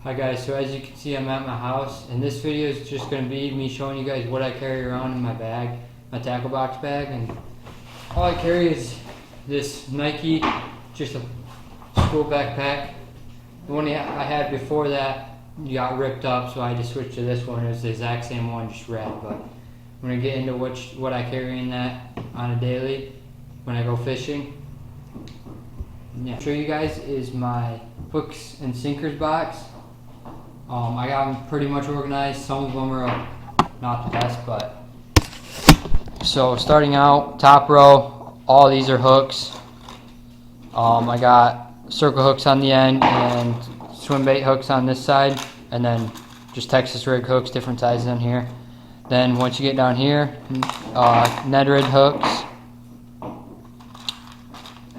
Hi guys, so as you can see I'm at my house and this video is just going to be me showing you guys what I carry around in my bag, my tackle box bag, and all I carry is this Nike, just a school backpack. The one I had before that got ripped up, so I just switched to this one. It's the exact same one, just red, but I'm going to get into what I carry in that on a daily when I go fishing. Yeah, show you guys is my hooks and sinkers box. I got them pretty much organized. Some of them are not the best, but so starting out, top row, all these are hooks. I got circle hooks on the end and swim bait hooks on this side, and then just Texas rig hooks, different sizes on here. Then once you get down here, Ned rig hooks,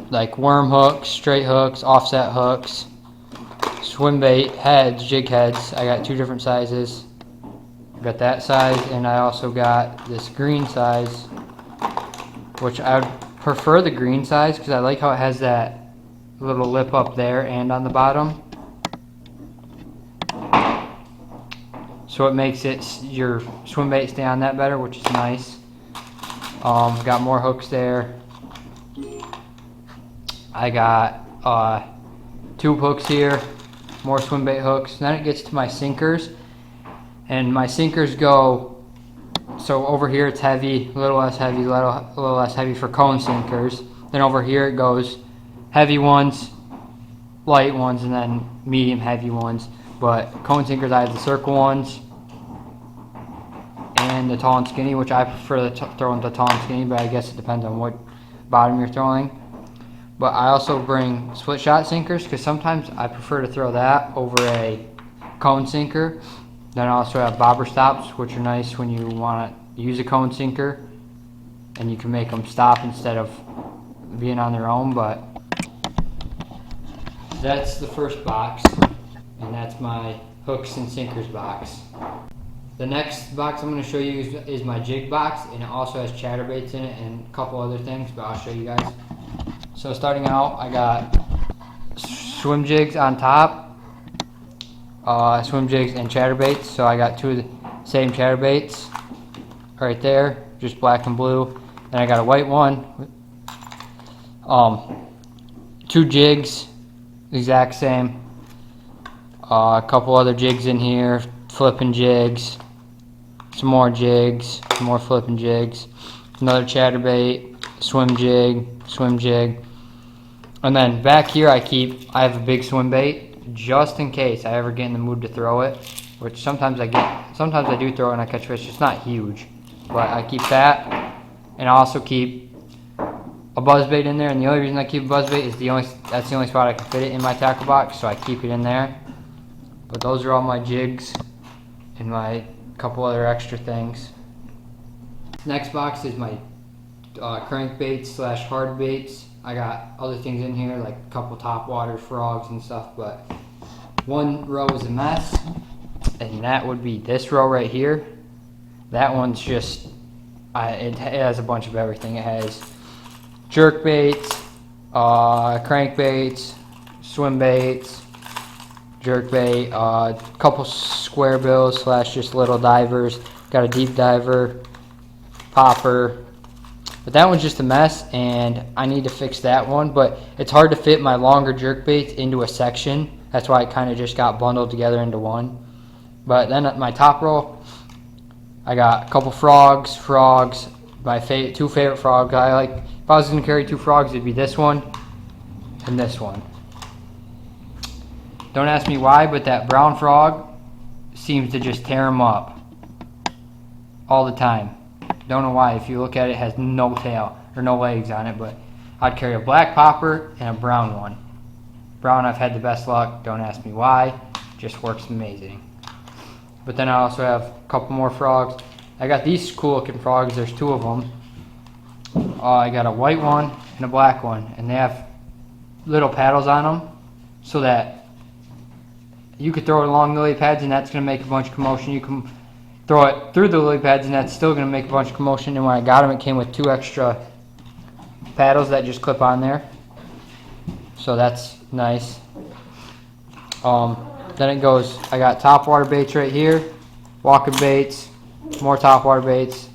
like worm hooks, straight hooks, offset hooks, swim bait heads, jig heads. I got two different sizes. I got that size, and I also got this green size, which I would prefer the green size because I like how it has that little lip up there and on the bottom, so it makes your swim bait stay on that better, which is nice. Got more hooks there. I got tube hooks here, more swim bait hooks. Then it gets to my sinkers, and my sinkers go, so over here it's heavy, a little less heavy, a little less heavy for cone sinkers. Then over here it goes heavy ones, light ones, and then medium heavy ones. But cone sinkers, I have the circle ones and the tall and skinny, which I prefer to throw into tall and skinny, but I guess it depends on what bottom you're throwing. But I also bring split shot sinkers because sometimes I prefer to throw that over a cone sinker. Then I also have bobber stops, which are nice when you want to use a cone sinker and you can make them stop instead of being on their own. But that's the first box, and that's my hooks and sinkers box. The next box I'm going to show you is my jig box, and it also has chatterbaits in it and a couple other things, but I'll show you guys. So starting out, I got swim jigs on top, swim jigs and chatterbaits. So I got two of the same chatterbaits right there, just black and blue. Then I got a white one, two jigs, exact same, a couple other jigs in here, flipping jigs, some more jigs, some more flipping jigs, another chatterbait, swim jig. And then back here I have a big swim bait just in case I ever get in the mood to throw it, which sometimes I do throw it and I catch fish. It's not huge, but I keep that, and I also keep a buzzbait in there. And the only reason I keep a buzzbait is that's the only spot I can fit it in my tackle box, so I keep it in there. But those are all my jigs and my couple other extra things. Next box is my crankbaits / hard baits. I got other things in here like a couple top water frogs and stuff, but one row is a mess, and that would be this row right here. That one's just it has a bunch of everything. It has jerk baits, crankbaits, swim baits, jerk bait, a couple square bills / just little divers. Got a deep diver, popper. But that one's just a mess, and I need to fix that one. But it's hard to fit my longer jerk baits into a section. That's why it kind of just got bundled together into one. But then at my top row, I got a couple frogs. My two favorite frogs. If I was going to carry two frogs, it'd be this one and this one. Don't ask me why, but that brown frog seems to just tear them up all the time. Don't know why. If you look at it, it has no tail or no legs on it, but I'd carry a black popper and a brown one. Brown, I've had the best luck. Don't ask me why. Just works amazing. But then I also have a couple more frogs. I got these cool looking frogs. There's two of them. I got a white one and a black one, and they have little paddles on them so that you could throw it along the lily pads and that's going to make a bunch of commotion. You can throw it through the lily pads and that's still going to make a bunch of commotion. And when I got them, it came with two extra paddles that just clip on there, so that's nice. Then it goes, I got topwater baits right here, walking baits, more topwater baits.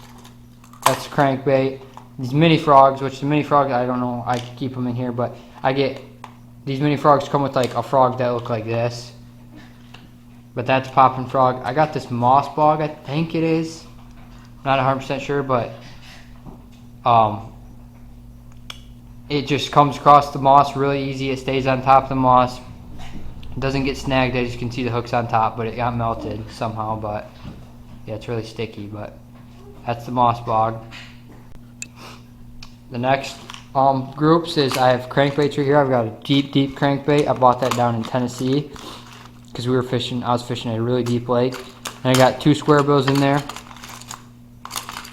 That's crankbait. These mini frogs, which the mini frogs, I don't know, I could keep them in here, but I get, these mini frogs come with like a frog that look like this. But that's popping frog. I got this moss bog, I think it is. Not 100% sure, but it just comes across the moss really easy. It stays on top of the moss. It doesn't get snagged, as you can see the hook's on top, but it got melted somehow. But yeah, it's really sticky, but that's the moss bog. The next groups is I have crankbaits right here. I've got a deep crankbait. I bought that down in Tennessee because we were fishing. I was fishing at a really deep lake. And I got 2 square bills in there.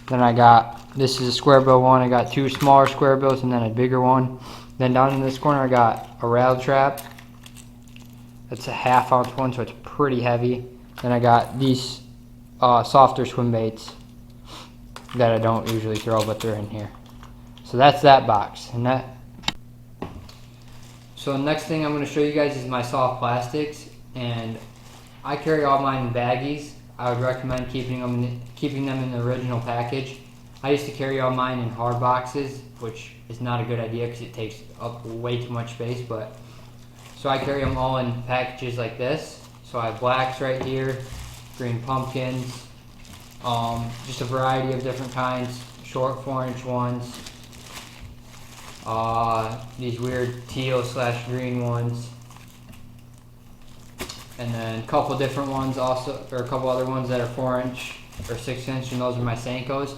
Then I got, this is a square bill one. I got 2 smaller square bills and then a bigger one. Then down in this corner I got a rattle trap. That's a 1/2 ounce one, so it's pretty heavy. Then I got these softer swim baits that I don't usually throw, but they're in here. So that's that box. So the next thing I'm going to show you guys is my soft plastics, and I carry all mine in baggies. I would recommend keeping them in the original package. I used to carry all mine in hard boxes, which is not a good idea because it takes up way too much space. But so I carry them all in packages like this. So I have blacks right here, green pumpkins, just a variety of different kinds, short 4-inch ones, these weird teal / green ones, and then a couple different ones also, or a couple other ones that are 4-inch or 6-inch, and those are my Senkos.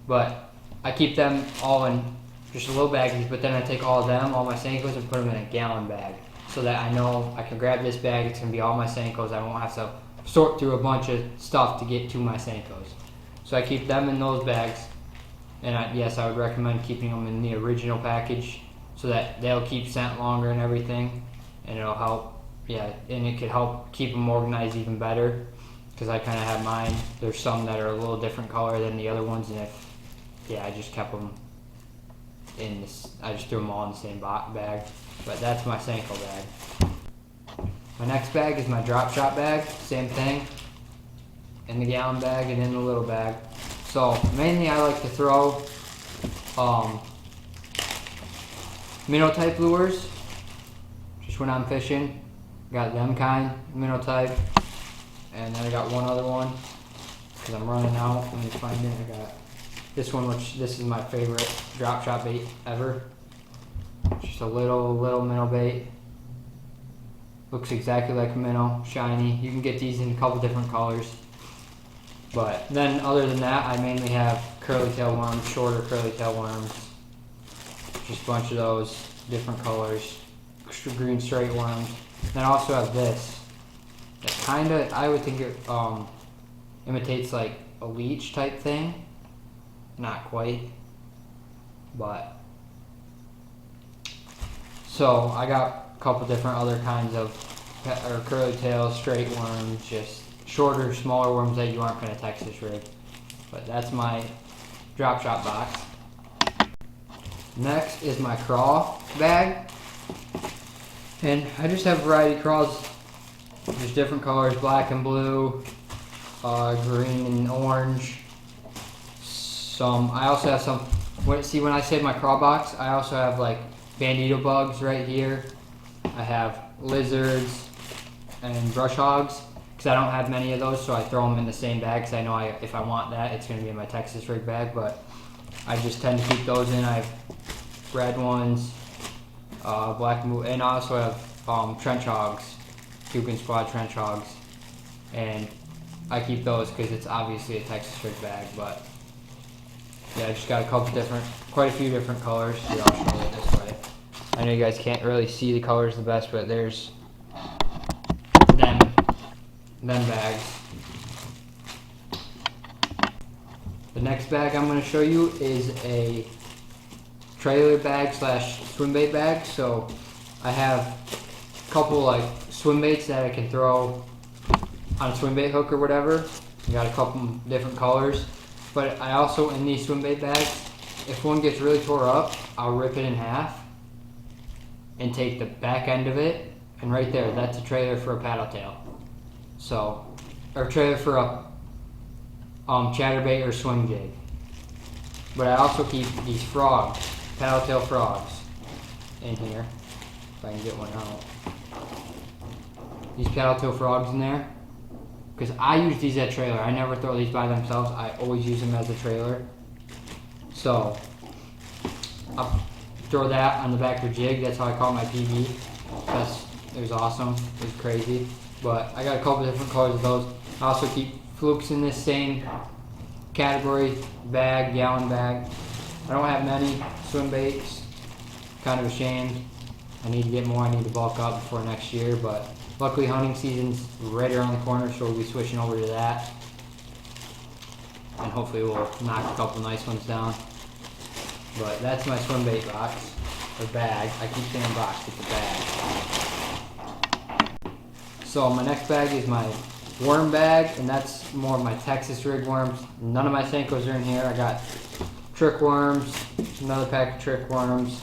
But I keep them all in just a little baggies, but then I take all of them, all my Senkos, and put them in a gallon bag, so that I know I can grab this bag, it's going to be all my Senkos. I won't have to sort through a bunch of stuff to get to my Senkos. So I keep them in those bags, and yes, I would recommend keeping them in the original package so that they'll keep scent longer and everything, and it'll help. Yeah, and it could help keep them organized even better, because I kind of have mine. There's some that are a little different color than the other ones, and I just kept them in this. I just threw them all in the same bag. But that's my Senko bag. My next bag is my drop shot bag. Same thing, in the gallon bag and in the little bag. So mainly I like to throw minnow type lures, just when I'm fishing. Got them kind, minnow type, and then I got one other one because I'm running out. Let me find it. I got this one, which this is my favorite drop shot bait ever. Just a little minnow bait. Looks exactly like a minnow, shiny. You can get these in a couple different colors. But then other than that, I mainly have curly tail worms, shorter curly tail worms. Just a bunch of those, different colors. Green straight worms. Then I also have this. That kinda, I would think it imitates like a leech type thing. Not quite. But so I got a couple different other kinds of curly tail, straight worms, just shorter, smaller worms that you aren't going to Texas rig. But that's my drop shot box. Next is my crawl bag. And I just have a variety of crawls, just different colors, black and blue, green and orange. I also have some, when I say my crawl box, I also have like bandito bugs right here. I have lizards and brush hogs, because I don't have many of those, so I throw them in the same bag, because I know if I want that, it's going to be in my Texas rig bag, but I just tend to keep those in. I have red ones, black and blue, and I also have trench hogs, Cuban Squad trench hogs, and I keep those because it's obviously a Texas rig bag. But yeah, I just got quite a few different colors. Here, I'll show it this way. I know you guys can't really see the colors the best, but there's them bags. The next bag I'm going to show you is a trailer bag / swim bait bag. So I have a couple like swim baits that I can throw on a swim bait hook or whatever. I got a couple different colors, but I also, in these swim bait bags, if one gets really tore up, I'll rip it in half and take the back end of it, and right there, that's a trailer for a paddle tail. So, or trailer for a chatterbait or swim jig. But I also keep these frogs, paddle-tail frogs, in here. If I can get one out. These paddle-tail frogs in there. Because I use these at trailer. I never throw these by themselves. I always use them as a trailer. So, I'll throw that on the back of a jig. That's how I caught my PB. It was awesome. It was crazy. But I got a couple different colors of those. I also keep flukes in this same category bag, gallon bag. I don't have many swim baits. Kind of ashamed. I need to get more. I need to bulk up before next year. But luckily hunting season's right around the corner, so we'll be switching over to that. And hopefully we'll knock a couple nice ones down. But that's my swim bait box, or bag. I keep saying box, it's a bag. So my next bag is my worm bag, and that's more of my Texas rig worms. None of my Senkos are in here. I got trick worms, another pack of trick worms,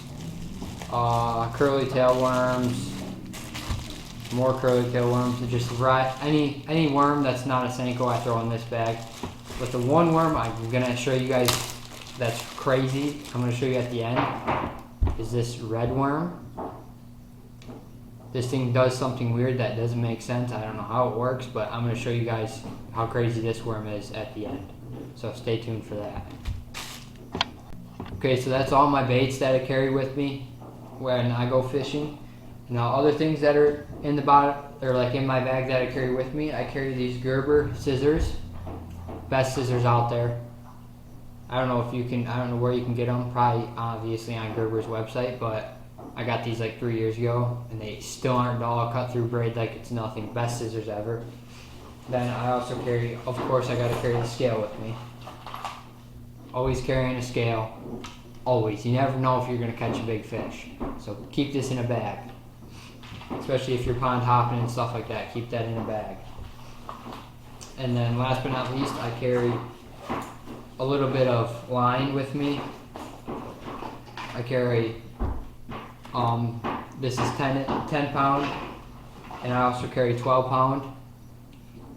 curly tail worms, more curly tail worms. Just any worm that's not a Senko I throw in this bag. But the one worm I'm gonna show you guys that's crazy, I'm gonna show you at the end, is this red worm. This thing does something weird that doesn't make sense. I don't know how it works, but I'm going to show you guys how crazy this worm is at the end. So stay tuned for that. Okay, so that's all my baits that I carry with me when I go fishing. Now other things that are in the bottom, or like in my bag that I carry with me, I carry these Gerber scissors. Best scissors out there. I don't know where you can get them, probably obviously on Gerber's website, but I got these like 3 years ago, and they still aren't dull. Cut through braid like it's nothing. Best scissors ever. Then I also carry, of course, I got to carry the scale with me. Always carrying a scale. Always. You never know if you're going to catch a big fish. So keep this in a bag. Especially if you're pond hopping and stuff like that. Keep that in a bag. And then last but not least, I carry a little bit of line with me. I carry this is 10 pound, and I also carry 12 pound,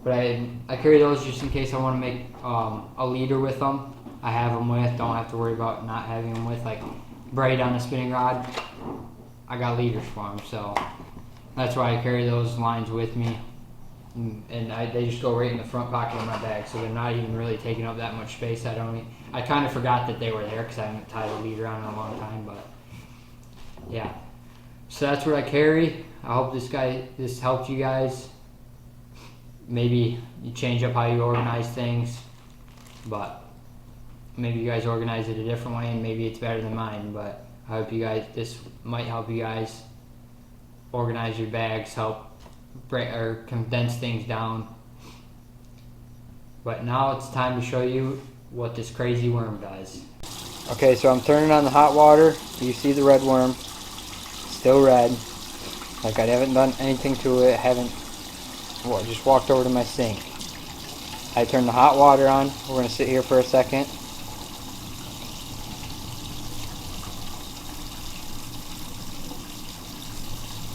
but I carry those just in case I want to make a leader with them. I have them with, don't have to worry about not having them with, like braid on a spinning rod. I got leaders for them, so that's why I carry those lines with me, and they just go right in the front pocket of my bag, so they're not even really taking up that much space. I kind of forgot that they were there because I haven't tied a leader on in a long time, but yeah. So that's what I carry. I hope this helped you guys. Maybe you change up how you organize things, but maybe you guys organize it a different way, and maybe it's better than mine. But I hope this might help you guys organize your bags, help break or condense things down. But now it's time to show you what this crazy worm does. Okay, so I'm turning on the hot water. You see the red worm. Still red. Like I haven't done anything to it. Just walked over to my sink. I turned the hot water on. We're going to sit here for a second.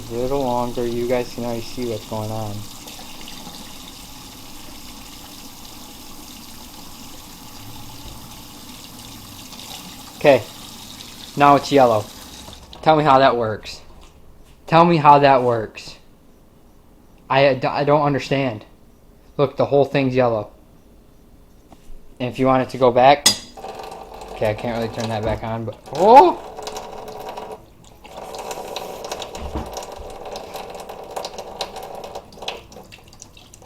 A little longer. You guys can already see what's going on. Okay. Now it's yellow. Tell me how that works. Tell me how that works. I don't understand. Look, the whole thing's yellow. And if you want it to go back... Okay, I can't really turn that back on, but... Oh!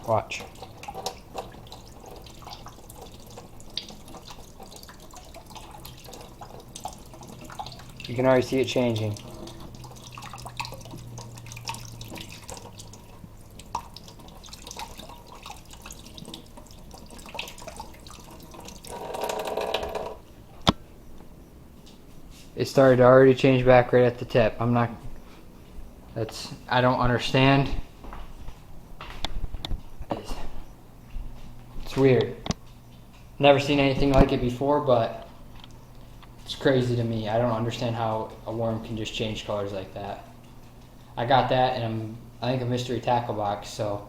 Watch. You can already see it changing. It started to already change back right at the tip. I don't understand. It's weird. Never seen anything like it before, but it's crazy to me. I don't understand how a worm can just change colors like that. I got that in I think a mystery tackle box, so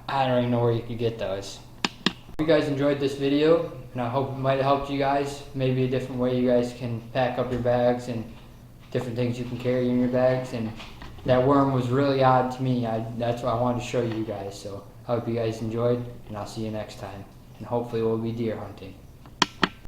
I don't even know where you could get those. Hope you guys enjoyed this video, and I hope it might have helped you guys. Maybe a different way you guys can pack up your bags and different things you can carry in your bags. And that worm was really odd to me. That's what I wanted to show you guys. So I hope you guys enjoyed, and I'll see you next time. And hopefully we'll be deer hunting.